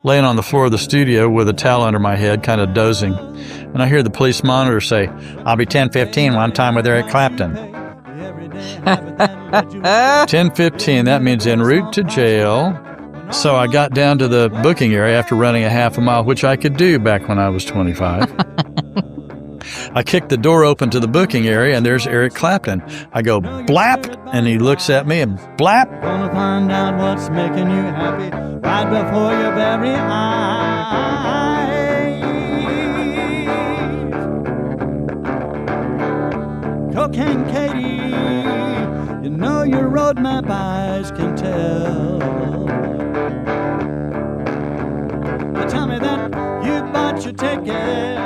laying on the floor of the studio with a towel under my head, kind of dozing. And I hear the police monitor say, "I'll be 10:15 one time with Eric Clapton." 10:15, that means en route to jail. So I got down to the booking area after running a half a mile, which I could do back when I was 25. I kicked the door open to the booking area, and there's Eric Clapton. I go, "Blap," and he looks at me and blap. Gonna find out what's making you happy right before your very eyes. Cocaine Katie, you know your roadmap eyes can tell. But tell me that you bought your ticket.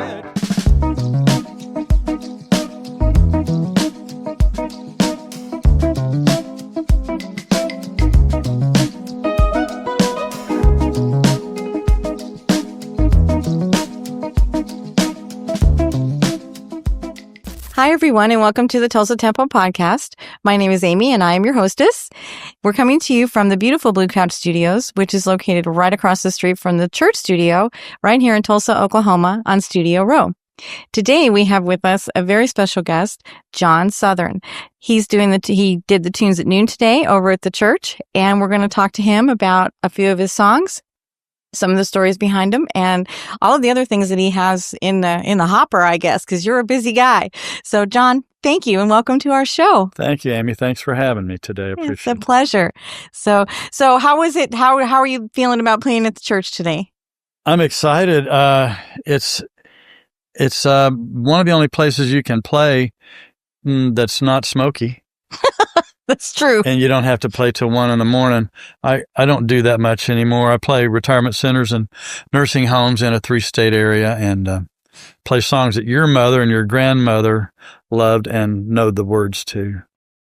Hi, everyone, and welcome to the Tulsa Tempo Podcast. My name is Amy, and I am your hostess. We're coming to you from the beautiful Blue Couch Studios, which is located right across the street from the church studio, right here in Tulsa, Oklahoma, on Studio Row. Today, we have with us a very special guest, John Southern. He did the tunes at noon today over at the church, and we're going to talk to him about a few of his songs, some of the stories behind him, and all of the other things that he has in the hopper, I guess, because you're a busy guy. So, John, thank you and welcome to our show. Thank you, Amy. Thanks for having me today. I appreciate it. It's a pleasure. So how was it? How are you feeling about playing at the church today? I'm excited. It's one of the only places you can play that's not smoky. That's true. And you don't have to play till 1 a.m. I don't do that much anymore. I play retirement centers and nursing homes in a 3-state area and play songs that your mother and your grandmother loved and know the words to.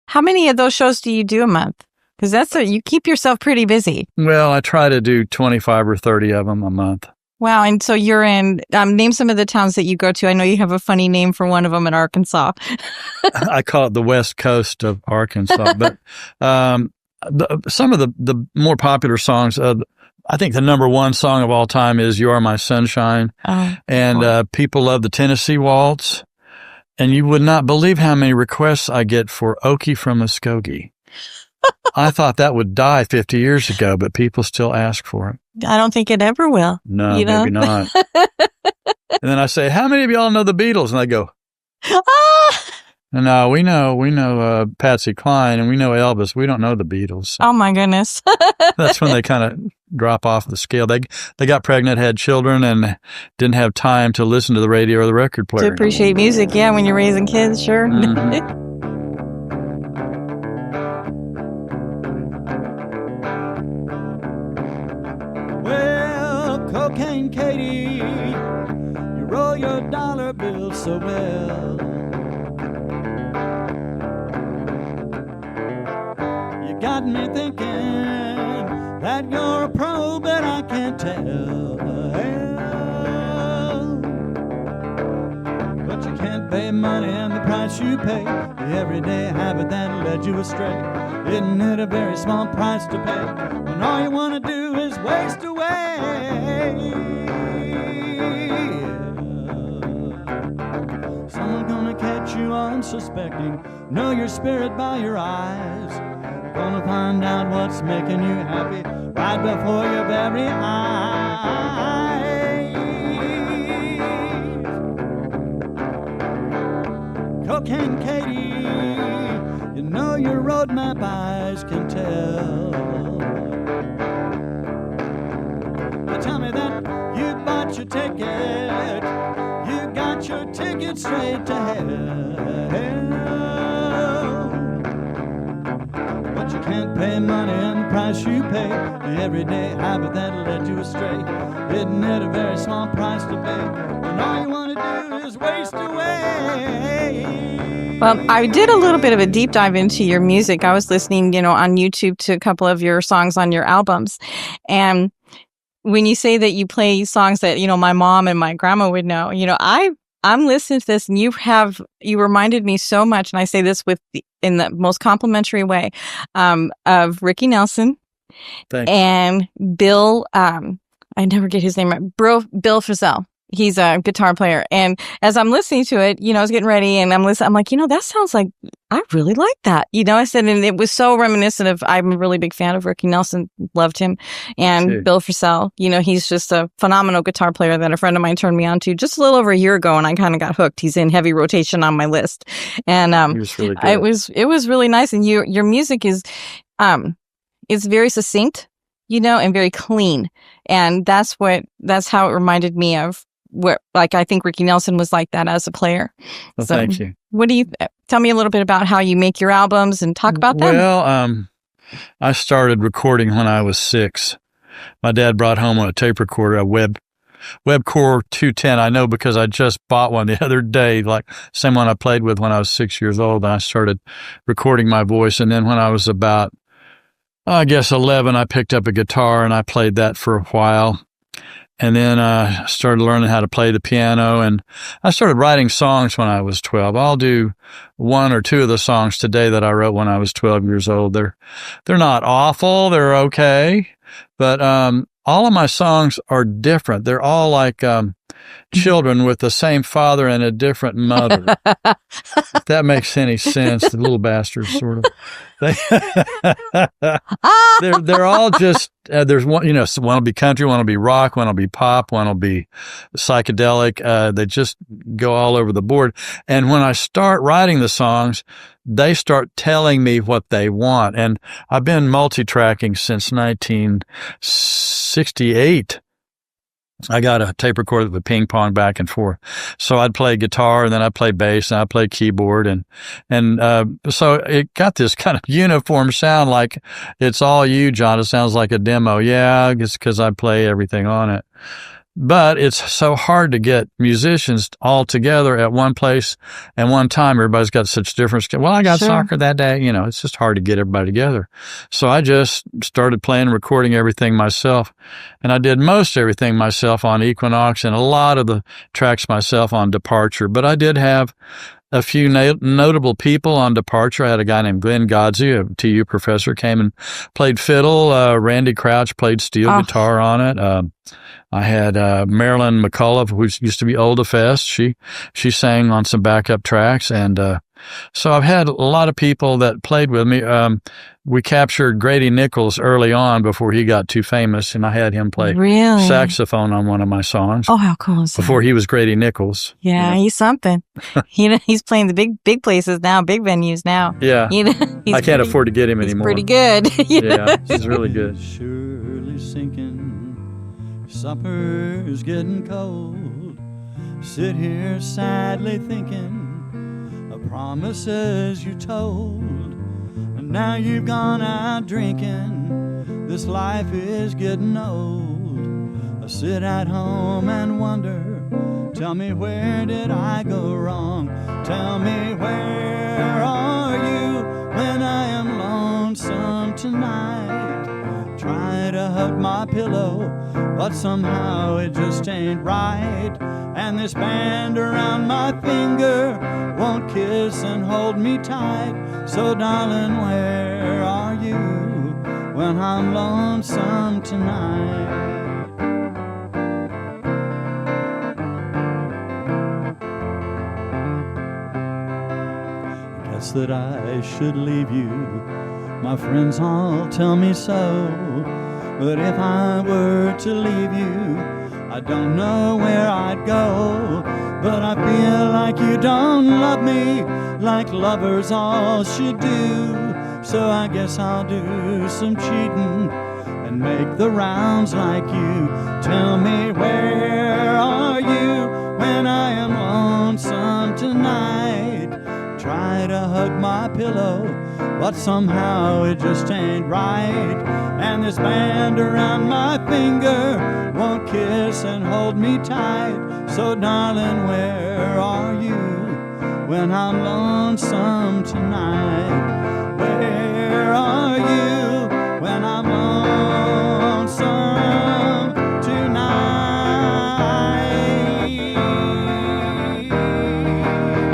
How many of those shows do you do a month? Because you keep yourself pretty busy. Well, I try to do 25 or 30 of them a month. Wow. And so you're in, name some of the towns that you go to. I know you have a funny name for one of them in Arkansas. I call it the West Coast of Arkansas. But some of the more popular songs, I think the number one song of all time is "You Are My Sunshine." And people love the Tennessee Waltz. And you would not believe how many requests I get for Okie from Muskogee. I thought that would die 50 years ago, but people still ask for it. I don't think it ever will. No, maybe not. And then I say, "How many of y'all know the Beatles?" And they go, "No, we know Patsy Cline and we know Elvis. We don't know the Beatles." Oh my goodness. That's when they kind of drop off the scale. They got pregnant, had children, and didn't have time to listen to the radio or the record player. To appreciate music, yeah, when you're raising kids, sure. Mm-hmm. Cocaine Katie, you roll your dollar bill so well. You got me thinking that you're a pro, but I can't tell. But you can't pay money and the price you pay, the everyday habit that led you astray. Isn't it a very small price to pay when all you want to do is waste away? Someone's gonna catch you unsuspecting, know your spirit by your eyes. Gonna find out what's making you happy right before your very eyes. Cocaine Katie, you know your roadmap eyes can tell. But tell me that you bought your ticket, you got your ticket straight to hell. But you can't pay money and the price you pay, the everyday habit that led you astray. Isn't it a very small price to pay when all you want to do is waste away? Well, I did a little bit of a deep dive into your music. I was listening, on YouTube to a couple of your songs on your albums. And when you say that you play songs that, my mom and my grandma would know, I'm listening to this and you reminded me so much. And I say this in the most complimentary way, of Ricky Nelson and Bill, I never get his name right. Bill Frisell. He's a guitar player. And as I'm listening to it, I was getting ready and I'm listening. I'm like, that sounds like, I really like that. I said, and it was so reminiscent of, I'm a really big fan of Ricky Nelson, loved him. And Bill Frisell, he's just a phenomenal guitar player that a friend of mine turned me on to just a little over a year ago. And I kind of got hooked. He's in heavy rotation on my list. And he was really good. It was really nice. And your music is, it's very succinct, and very clean. And that's how it reminded me of I think Ricky Nelson was like that as a player. Well, thank you. What do you tell me a little bit about how you make your albums and talk about them? Well, I started recording when I was 6. My dad brought home a tape recorder, a Webcore 210. I know because I just bought one the other day, like same one I played with when I was 6 years old. And I started recording my voice. And then when I was about, I guess 11, I picked up a guitar and I played that for a while. And then I started learning how to play the piano, and I started writing songs when I was 12. I'll do 1 or 2 of the songs today that I wrote when I was 12 years old. They're not awful. They're okay. But all of my songs are different. They're all like children with the same father and a different mother. If that makes any sense, the little bastards, sort of. They're all just, there's one, one will be country, one will be rock, one will be pop, one will be psychedelic. They just go all over the board. And when I start writing the songs, they start telling me what they want. And I've been multitracking since 1968. I got a tape recorder that would ping pong back and forth. So I'd play guitar and then I'd play bass and I'd play keyboard. And so it got this kind of uniform sound, like it's all you, John. It sounds like a demo. Yeah, it's because I play everything on it. But it's so hard to get musicians all together at one place at one time. Everybody's got such different skills. Well, I got soccer that day. It's just hard to get everybody together. So I just started playing and recording everything myself. And I did most everything myself on Equinox and a lot of the tracks myself on Departure. But I did have a few notable people on Departure. I had a guy named Glenn Godsey, a TU professor, came and played fiddle. Randy Crouch played steel guitar on it. I had Marilyn McCullough, who used to be Olda Fest. She sang on some backup tracks. And so I've had a lot of people that played with me. We captured Grady Nichols early on before he got too famous, and I had him play saxophone on one of my songs. Oh, how cool is that? Before he was Grady Nichols. Yeah, he's something. He's playing the big places now, big venues now. Yeah. I can't afford to get him anymore. Pretty good. Yeah, he's really good. Surely sinking, supper's getting cold. Sit here sadly thinking of promises you told. And now you've gone out drinking. This life is getting old. I sit at home and wonder, tell me, where did I go wrong? Tell me, where are you when I am lonesome tonight? Try to hug my pillow, but somehow it just ain't right. And this band around my finger won't kiss and hold me tight. So darling, where are you when I'm lonesome tonight? I guess that I should leave you. My friends all tell me so. But if I were to leave you, I don't know where I'd go. But I feel like you don't love me like lovers all should do. So I guess I'll do some cheating and make the rounds like you. Tell me, where are you when I am lonesome tonight? Try to hug my pillow, but somehow it just ain't right. And this band around my finger won't kiss and hold me tight. So darling, where are you when I'm lonesome tonight? Where are you when I'm lonesome tonight?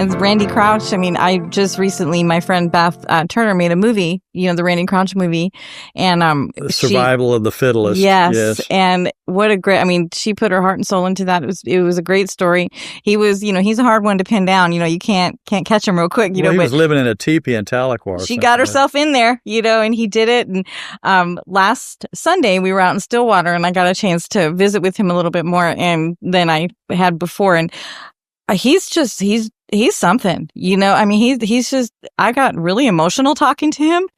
It's Randy Crouch. I mean, I just recently, my friend Beth Turner made a movie, the Randy Crouch movie, and The Survival of the Fittest. Yes, and what a great! I mean, she put her heart and soul into that. It was a great story. He was, he's a hard one to pin down. You can't catch him real quick. He was living in a teepee in Tahlequah. She got herself in there, and he did it. And last Sunday we were out in Stillwater, and I got a chance to visit with him a little bit more, and than I had before. And he's something. I mean, he's just. I got really emotional talking to him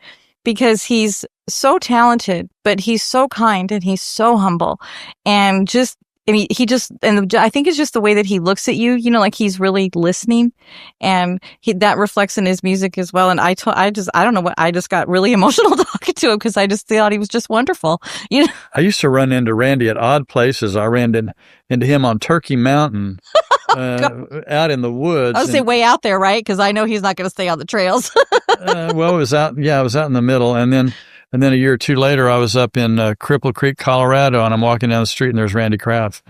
because he's so talented, but he's so kind and he's so humble, and just. I mean, and I think it's just the way that he looks at you, like he's really listening, and that reflects in his music as well. And I don't know what, I just got really emotional talking to him because I just thought he was just wonderful. I used to run into Randy at odd places. I ran into him on Turkey Mountain, out in the woods. I would say way out there, right? Because I know he's not going to stay on the trails. Well, it was out. Yeah, I was out in the middle, and then a year or two later, I was up in Cripple Creek, Colorado, and I'm walking down the street, and there's Randy Crouch.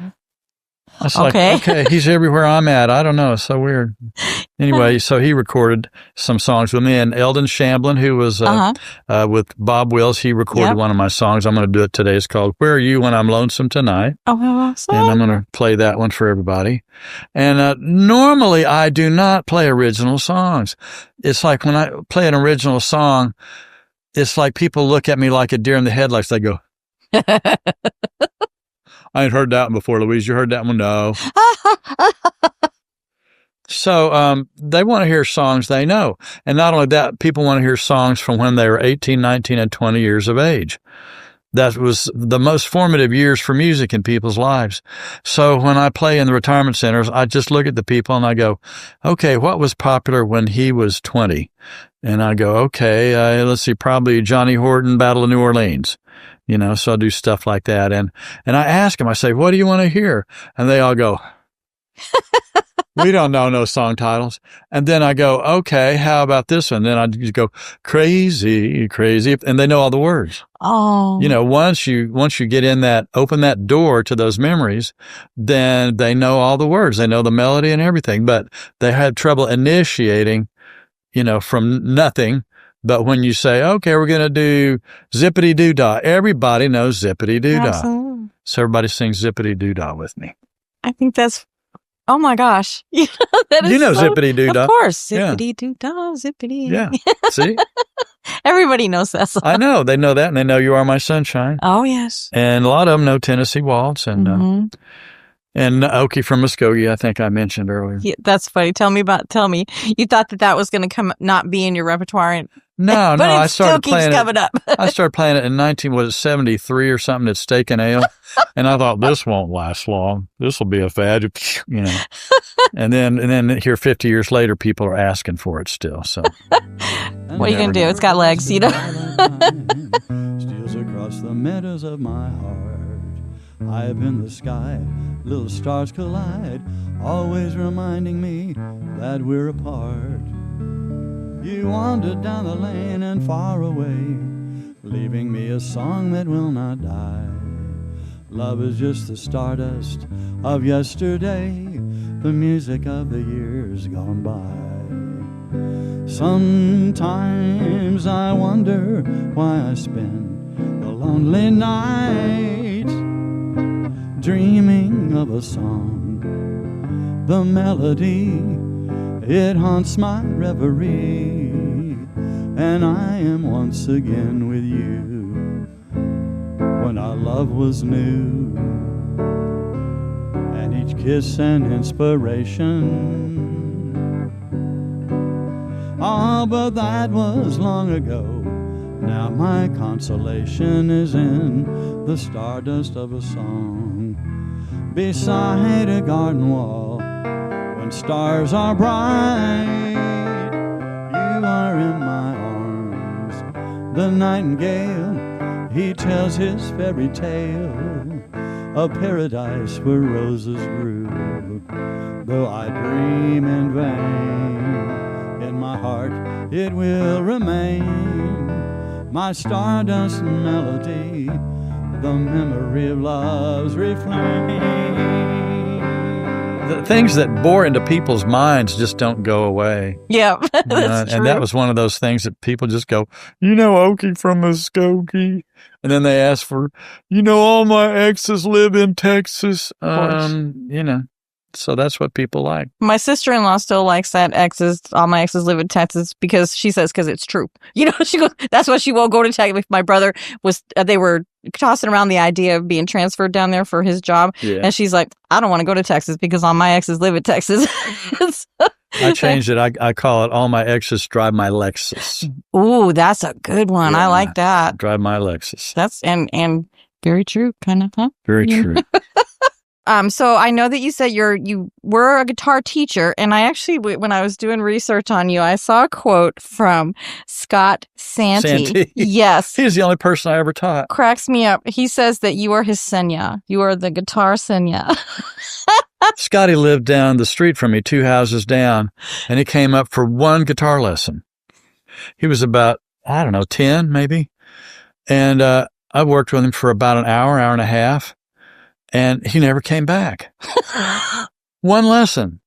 I was like, okay, he's everywhere I'm at. I don't know. It's so weird. Anyway, so he recorded some songs with me, and Eldon Shamblin, who was with Bob Wills, he recorded one of my songs. I'm going to do it today. It's called Where Are You When I'm Lonesome Tonight? Oh, awesome. And I'm going to play that one for everybody. And normally, I do not play original songs. It's like when I play an original song, it's like people look at me like a deer in the headlights. They go, I ain't heard that one before, Louise. You heard that one? No. So they want to hear songs they know. And not only that, people want to hear songs from when they were 18, 19, and 20 years of age. That was the most formative years for music in people's lives. So when I play in the retirement centers, I just look at the people and I go, okay, what was popular when he was 20? And I go, okay, let's see, probably Johnny Horton, Battle of New Orleans. So I do stuff like that. And I ask them, I say, what do you want to hear? And they all go, we don't know no song titles. And then I go, okay, how about this one? Then I just go, crazy, crazy. And they know all the words. Oh. Once you get in open that door to those memories, then they know all the words. They know the melody and everything, but they had trouble initiating, from nothing. But when you say, okay, we're going to do Zippity Doo Dah, everybody knows Zippity Doo Dah. Absolutely. So everybody sings Zippity Doo Dah with me. I think that's, oh my gosh. Zippity Doo Dah. Of course. Zippity Doo Dah, Zippity. Yeah. See? Everybody knows that song. I know. They know that, and they know You Are My Sunshine. Oh, yes. And a lot of them know Tennessee Waltz and Okie from Muskogee, I think I mentioned earlier. Yeah, that's funny. Tell me. You thought that was going to not be in your repertoire. No, but I started still keeps coming up. I started playing it in 73 or something at Steak and Ale. And I thought, this won't last long. This will be a fad, And then here 50 years later, people are asking for it still. So what are you going to do? It's got legs, Steals across the meadows of my heart. High up in the sky, little stars collide, always reminding me that we're apart. You wandered down the lane and far away, leaving me a song that will not die. Love is just the stardust of yesterday, the music of the years gone by. Sometimes I wonder why I spend the lonely night dreaming of a song. The melody, it haunts my reverie, and I am once again with you when our love was new, and each kiss an inspiration. Ah, but that was long ago. Now my consolation is in the stardust of a song beside a garden wall. When stars are bright, you are in my arms. The nightingale, he tells his fairy tale, a paradise where roses grew. Though I dream in vain, in my heart it will remain, my stardust melody, the memory of love's refrain. the things that bore into people's minds just don't go away. Yeah, that's true. And that was one of those things that people just go, Okie from Muskogee. And then they ask for, all my exes live in Texas. So that's what people like. My sister-in-law still likes that all my exes live in Texas because she says, because it's true. She goes, that's why she won't go to Texas. My brother they were tossing around the idea of being transferred down there for his job. Yeah. And she's like, I don't want to go to Texas because all my exes live in Texas. I changed it. I call it all my exes drive my Lexus. Ooh, that's a good one. Yeah, I like that. Drive my Lexus. That's, and very true, kind of, huh? Very true. So I know that you said you were a guitar teacher, and I actually, when I was doing research on you, I saw a quote from Scott Santee. Yes. He's the only person I ever taught. Cracks me up. He says that you are his senya. You are the guitar senya. Scotty lived down the street from me, 2 houses down, and he came up for one guitar lesson. He was about, 10 maybe. And I worked with him for about an hour and a half. And he never came back. One lesson.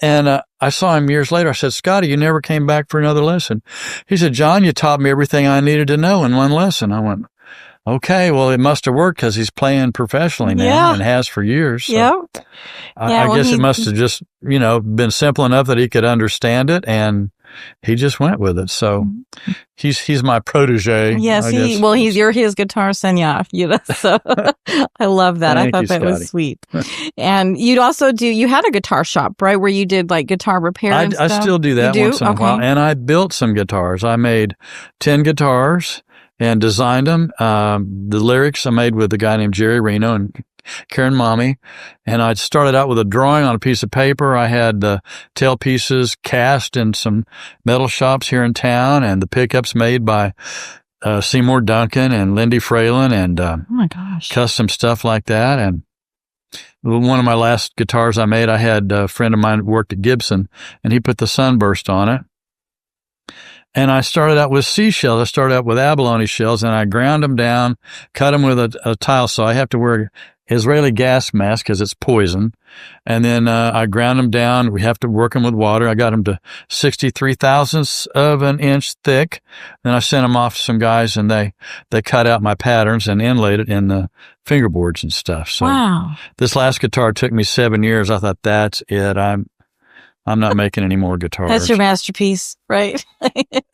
And I saw him years later. I said, Scotty, you never came back for another lesson. He said, John, you taught me everything I needed to know in one lesson. I went, okay, well, it must have worked because he's playing professionally now and has for years. So yeah. I guess it must have just, been simple enough that he could understand it, and he just went with it. So he's my protege. Yes, you're his guitar senya. So I love that. I thought that was sweet. And you had a guitar shop, right, where you did like guitar repair and stuff? I still do that once in a while. And I built some guitars. I made 10 guitars and designed them. The lyrics I made with a guy named Jerry Reno and Karen Mommy. And I started out with a drawing on a piece of paper. I had the tailpieces cast in some metal shops here in town, and the pickups made by Seymour Duncan and Lindy Fralin, and oh my gosh, custom stuff like that. And one of my last guitars I made, I had a friend of mine who worked at Gibson, and he put the sunburst on it. And I started out with seashells. I started out with abalone shells, and I ground them down, cut them with a tile saw. I have to wear Israeli gas mask because it's poison. And then I ground them down. We have to work them with water. I got them to 63 thousandths of an inch thick. Then I sent them off to some guys, and they cut out my patterns and inlaid it in the fingerboards and stuff. So wow. This last guitar took me 7 years. I thought, that's it. I'm not making any more guitars. That's your masterpiece, right?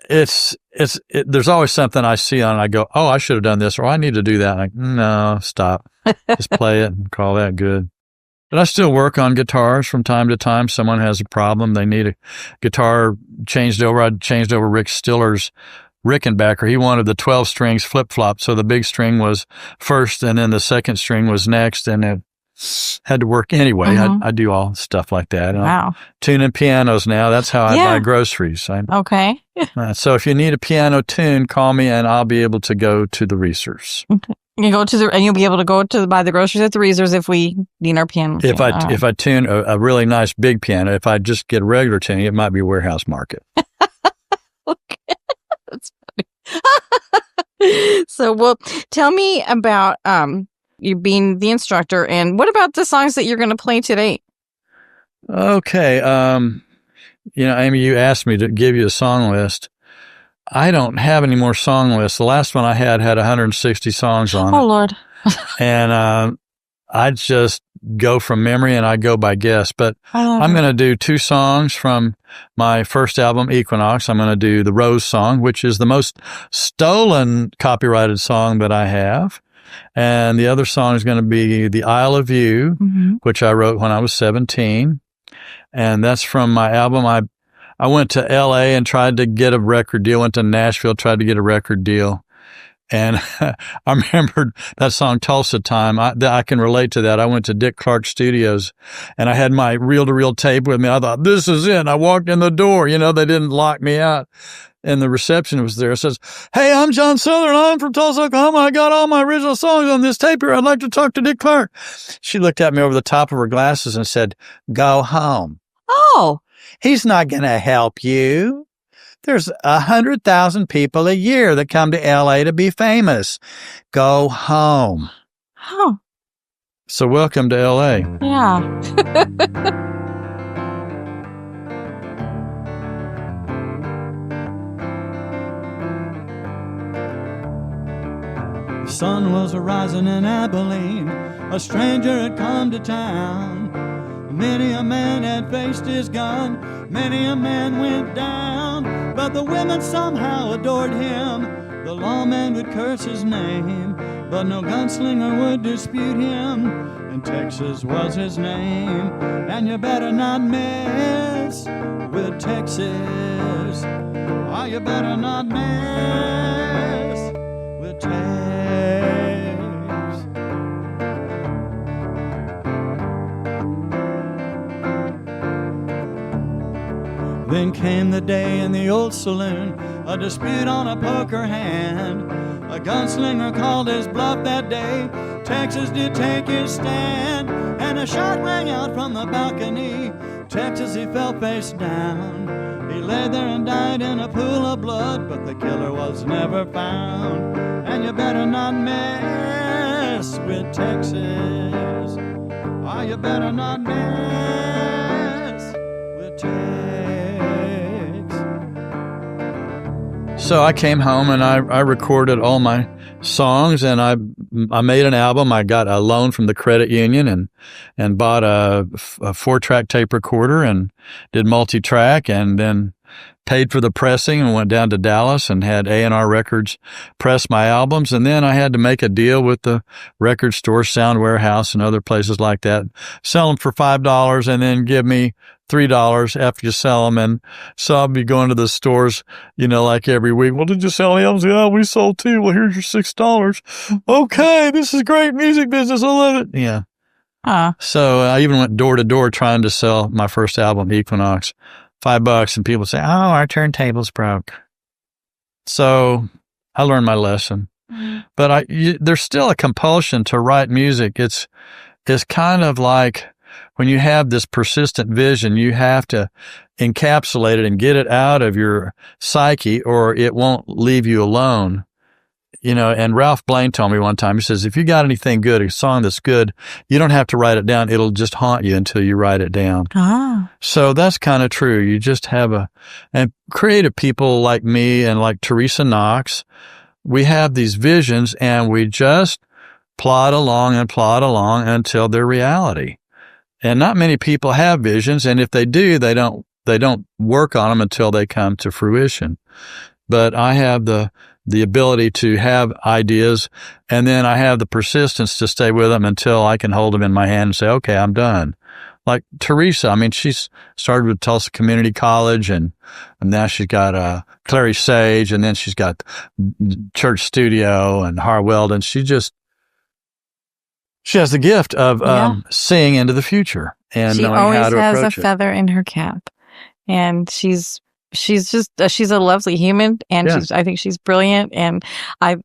There's always something I see on it. I go, oh, I should have done this, or I need to do that. I'm like, no, stop. Just play it and call that good. But I still work on guitars from time to time. Someone has a problem. They need a guitar changed over. I changed over Rick Stiller's Rickenbacker. He wanted the 12 strings flip-flop. So the big string was first, and then the second string was next, and it had to work anyway. I do all stuff like that. Wow. Tuning pianos now. That's how I buy groceries. Okay. So if you need a piano tune, call me, and I'll be able to go to the Reesers. Okay. And you'll be able to go to buy the groceries at the Reesers if we need our piano. If I tune a really nice big piano, if I just get a regular tuning, it might be Warehouse Market. Okay. That's funny. So, well, tell me about you being the instructor, and what about the songs that you're going to play today? Okay. Amy, you asked me to give you a song list. I don't have any more song lists. The last one I had 160 songs on it. Oh, Lord. And I just go from memory, and I go by guess. But I'm going to do 2 songs from my first album, Equinox. I'm going to do the Rose song, which is the most stolen copyrighted song that I have. And the other song is going to be The Isle of You, which I wrote when I was 17. And that's from my album. I went to L.A. and tried to get a record deal, went to Nashville, tried to get a record deal. And I remembered that song, Tulsa Time. I can relate to that. I went to Dick Clark Studios, and I had my reel-to-reel tape with me. I thought, this is it. I walked in the door. They didn't lock me out. And the reception was there. It says, hey, I'm John Southern. I'm from Tulsa, Oklahoma. I got all my original songs on this tape here. I'd like to talk to Dick Clark. She looked at me over the top of her glasses and said, go home. Oh. He's not going to help you. There's 100,000 people a year that come to L.A. to be famous. Go home. Oh. So welcome to LA. Yeah. The sun was rising in Abilene. A stranger had come to town. Many a man had faced his gun. Many a man went down. But the women somehow adored him. The lawman would curse his name, but no gunslinger would dispute him. And Texas was his name. And you better not mess with Texas. Oh, you better not mess with Texas. Then came the day in the old saloon, a dispute on a poker hand. A gunslinger called his bluff that day. Texas did take his stand, and a shot rang out from the balcony. Texas, he fell face down. He lay there and died in a pool of blood, but the killer was never found. And you better not mess with Texas. Oh, you better not mess with Texas. So I came home and I recorded all my songs, and I made an album. I got a loan from the credit union and bought a 4-track tape recorder and did multitrack, and then paid for the pressing and went down to Dallas and had A&R Records press my albums. And then I had to make a deal with the record store, Sound Warehouse, and other places like that. Sell them for $5 and then give me $3 after you sell them. And so I'll be going to the stores, like every week. Well, did you sell any albums? Yeah, we sold 2. Well, here's your $6. Okay, this is great music business. I love it. Yeah. So I even went door to door trying to sell my first album, Equinox. $5, and people say, "Oh, our turntable's broke." So I learned my lesson. But there's still a compulsion to write music. It's kind of like when you have this persistent vision, you have to encapsulate it and get it out of your psyche, or it won't leave you alone. And Ralph Blaine told me one time, he says, if you got anything good, a song that's good, you don't have to write it down. It'll just haunt you until you write it down. So that's kind of true. You just have and creative people like me and like Teresa Knox, we have these visions and we just plod along until they're reality. And not many people have visions. And if they do, they don't work on them until they come to fruition. But I have the ability to have ideas, and then I have the persistence to stay with them until I can hold them in my hand and say, okay, I'm done. Like Teresa, she's started with Tulsa Community College, and now she's got Clary Sage, and then she's got Church Studio and Harwell, and she has the gift of seeing into the future and knowing how to approach it. She always has a feather in her cap, and she's a lovely human, and I think she's brilliant, and I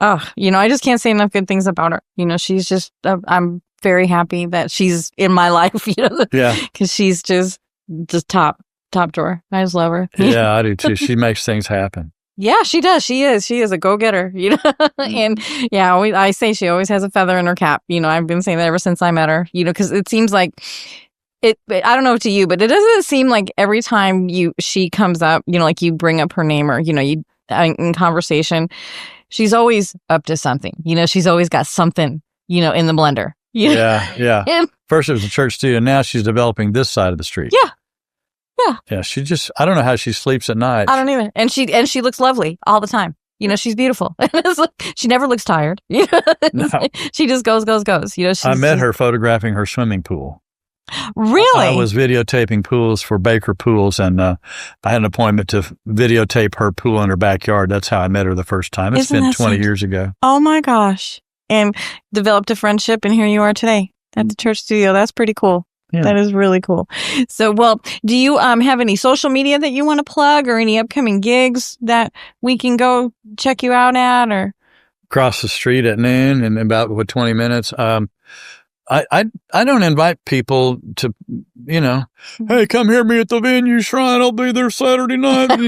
just can't say enough good things about her. She's just I'm very happy that she's in my life, because she's just top drawer. I just love her. Yeah, I do too. She makes things happen. Yeah, she does. She is a go-getter, and I say she always has a feather in her cap. I've been saying that ever since I met her, because it seems like I don't know to you, but it doesn't seem like every time she comes up, like you bring up her name or, you in conversation, she's always up to something. She's always got something, in the blender. Yeah. And first it was the Church Studio. Now she's developing this side of the street. Yeah. She just, I don't know how she sleeps at night. I don't either. And she looks lovely all the time. She's beautiful. She never looks tired. No. She just goes. I met her photographing her swimming pool. Really? I was videotaping pools for Baker Pools, and I had an appointment to videotape her pool in her backyard. That's how I met her the first time. It's been 20 years ago. Oh my gosh. And developed a friendship, and here you are today at the Church Studio. That's pretty cool. Yeah. That is really cool. So, well, do you have any social media that you want to plug, or any upcoming gigs that we can go check you out at? Or across the street at noon in about 20 minutes. I don't invite people to, hey, come hear me at the venue shrine. I'll be there Saturday night.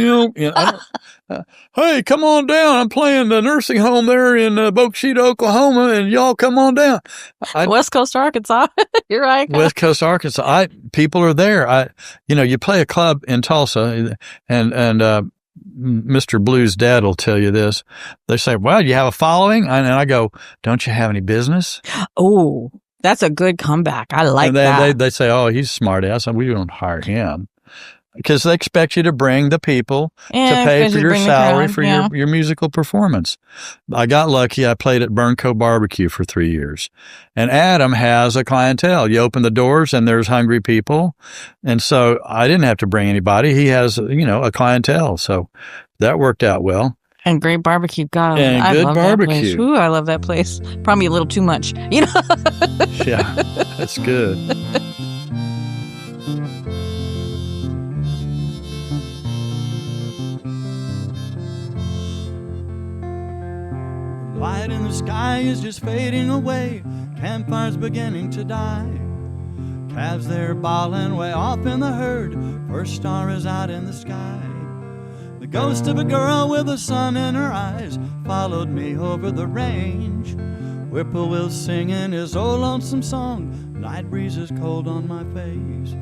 Hey, come on down. I'm playing the nursing home there in Mugshot, Oklahoma, and y'all come on down. West Coast Arkansas. You're right. West Coast Arkansas. People are there. You play a club in Tulsa, and Mr. Blue's dad will tell you this. They say, well, you have a following? And I go, don't you have any business? Oh, that's a good comeback. I like that. They say, oh, he's smart ass. We don't hire him. Because they expect you to bring the people to pay for your salary for your musical performance. I got lucky. I played at Burnco Barbecue for 3 years. And Adam has a clientele. You open the doors and there's hungry people. And so I didn't have to bring anybody. He has, a clientele. So that worked out well. And great barbecue. God, and I good love barbecue. That place. Ooh, I love that place. Probably a little too much, Yeah, that's good. Light in the sky is just fading away. Campfire's beginning to die. Calves they're bawling way off in the herd. First star is out in the sky. The ghost of a girl with the sun in her eyes followed me over the range. Whippoorwill singing his old lonesome song. Night breeze is cold on my face.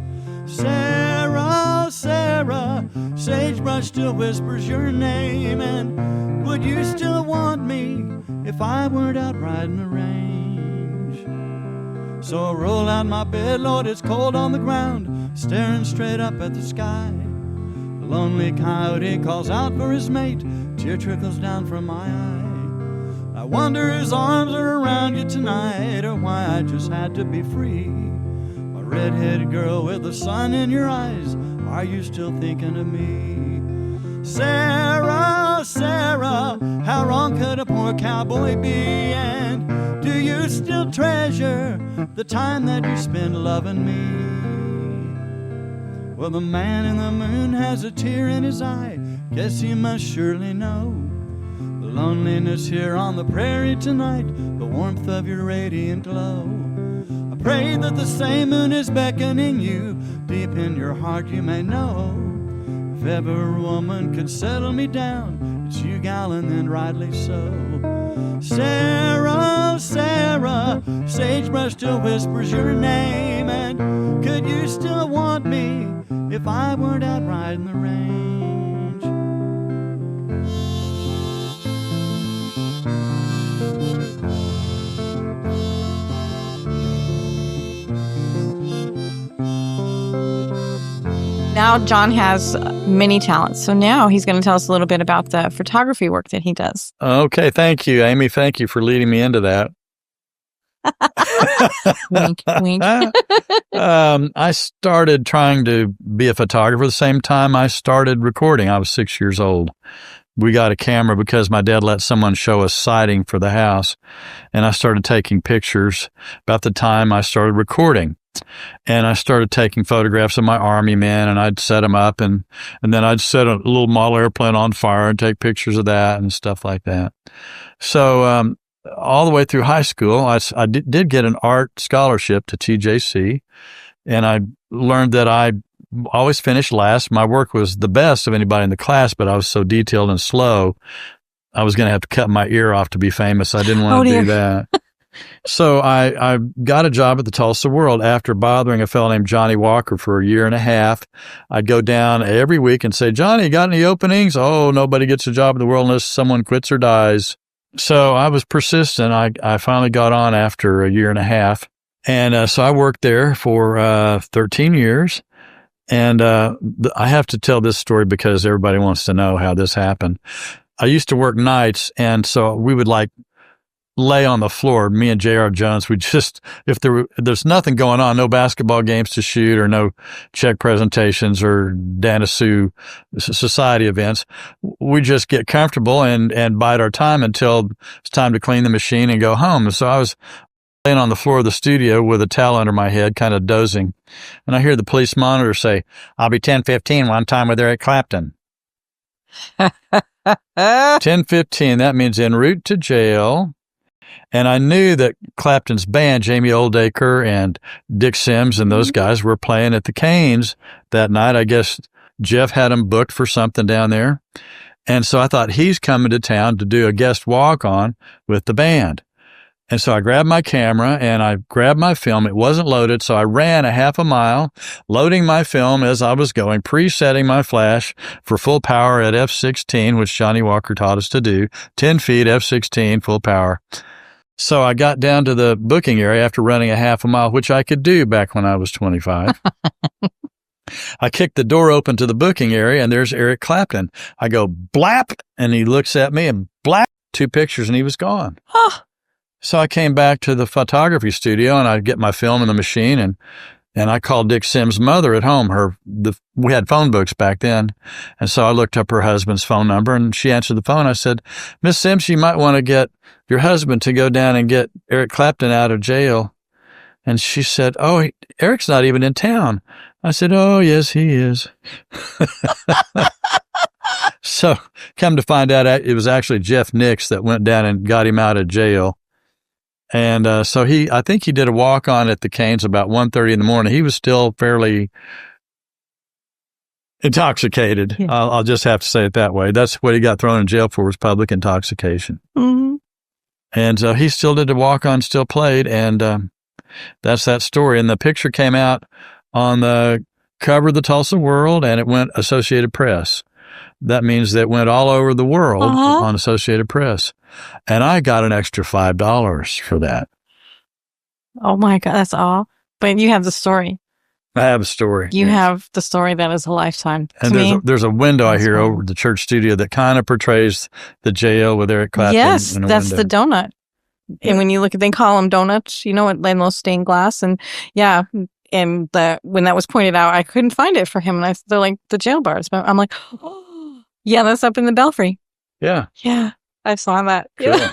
Sarah, Sarah, sagebrush still whispers your name. And would you still want me if I weren't out riding the range? So I roll out my bed, Lord, it's cold on the ground, staring straight up at the sky. The lonely coyote calls out for his mate, tear trickles down from my eye. I wonder whose arms are around you tonight, or why I just had to be free. My red-headed girl with the sun in your eyes, are you still thinking of me? Sarah, Sarah, how wrong could a poor cowboy be? And do you still treasure the time that you spent loving me? Well, the man in the moon has a tear in his eye. Guess he must surely know the loneliness here on the prairie tonight, the warmth of your radiant glow. I pray that the same moon is beckoning you. Deep in your heart you may know, if ever a woman could settle me down, it's you, gal, and then rightly so. Sarah, Sarah, sagebrush still whispers your name. And could you still want me if I weren't out riding the range? Now John has many talents. So now he's going to tell us a little bit about the photography work that he does. Okay. Thank you, Amy. Thank you for leading me into that. Wink, wink. I started trying to be a photographer the same time I started recording. I was 6 years old. We got a camera because my dad let someone show us siding for the house. And I started taking pictures about the time I started recording. And I started taking photographs of my army men, and I'd set them up, and then I'd set a little model airplane on fire and take pictures of that and stuff like that. So all the way through high school, I did get an art scholarship to TJC, and I learned that I always finished last. My work was the best of anybody in the class, but I was so detailed and slow, I was going to have to cut my ear off to be famous. I didn't want to do that. So I got a job at the Tulsa World after bothering a fellow named Johnny Walker for a year and a half. I'd go down every week and say, Johnny, got any openings? Oh, nobody gets a job at the World unless someone quits or dies. So I was persistent. I finally got on after a year and a half. And so I worked there for 13 years. And I have to tell this story because everybody wants to know how this happened. I used to work nights, and so we would lay on the floor. Me and J.R. Jones, we just, if there's nothing going on, no basketball games to shoot or no check presentations or Danasu society events, we just get comfortable and bide our time until it's time to clean the machine and go home. So I was laying on the floor of the studio with a towel under my head, kind of dozing. And I hear the police monitor say, I'll be 10:15 one time with Eric Clapton. 10:15, that means en route to jail. And I knew that Clapton's band, Jamie Oldacre and Dick Sims and those guys were playing at the Canes that night. I guess Jeff had them booked for something down there. And so I thought, he's coming to town to do a guest walk-on with the band. And so I grabbed my camera and I grabbed my film. It wasn't loaded, so I ran a half a mile, loading my film as I was going, presetting my flash for full power at f/16, which Johnny Walker taught us to do, 10 feet, f/16, full power. So I got down to the booking area after running a half a mile, which I could do back when I was 25. I kicked the door open to the booking area, and there's Eric Clapton. I go, blap, and he looks at me, and blap, 2 pictures, and he was gone. So I came back to the photography studio, and I get my film in the machine, and I called Dick Sims' mother at home. We had phone books back then, and so I looked up her husband's phone number, and she answered the phone. I said, Miss Sims, you might want to get your husband to go down and get Eric Clapton out of jail. And she said, oh, Eric's not even in town. I said, oh, yes, he is. So come to find out, it was actually Jeff Nix that went down and got him out of jail. And so I think he did a walk-on at the Canes about 1:30 in the morning. He was still fairly intoxicated. Yeah. I'll just have to say it that way. That's what he got thrown in jail for, was public intoxication. Mm-hmm. And he still did the walk-on, still played, and that's that story. And the picture came out on the cover of the Tulsa World, and it went Associated Press. That means that it went all over the world on Associated Press. And I got an extra $5 for that. Oh my God, that's all. But you have the story. I have a story. You have the story that is a lifetime. And there's a window I hear over the church studio that kind of portrays the jail with Eric Clapton. Yes, that's window. The donut. Yeah. And when you look at, they call them donuts, in those stained glass. And yeah, and when that was pointed out, I couldn't find it for him. And they're like the jail bars. But I'm like, oh, yeah, that's up in the belfry. Yeah. Yeah. I saw that. Cool. Yeah.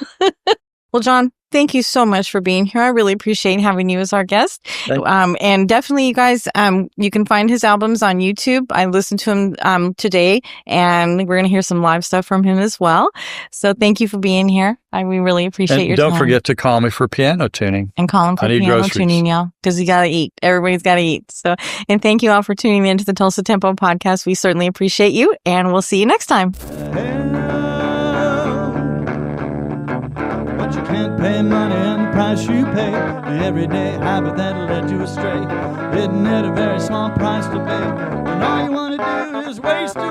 Well, John, thank you so much for being here. I really appreciate having you as our guest. And definitely, you guys, you can find his albums on YouTube. I listened to him today, and we're going to hear some live stuff from him as well. So thank you for being here. We really appreciate your time. Don't forget to call me for piano tuning. And call him for piano tuning, yeah, because you got to eat. Everybody's got to eat. So, and thank you all for tuning in to the Tulsa Tempo Podcast. We certainly appreciate you, and we'll see you next time. You can't pay money and the price you pay, the everyday habit that'll lead you astray. Isn't it a very small price to pay when all you want to do is waste away?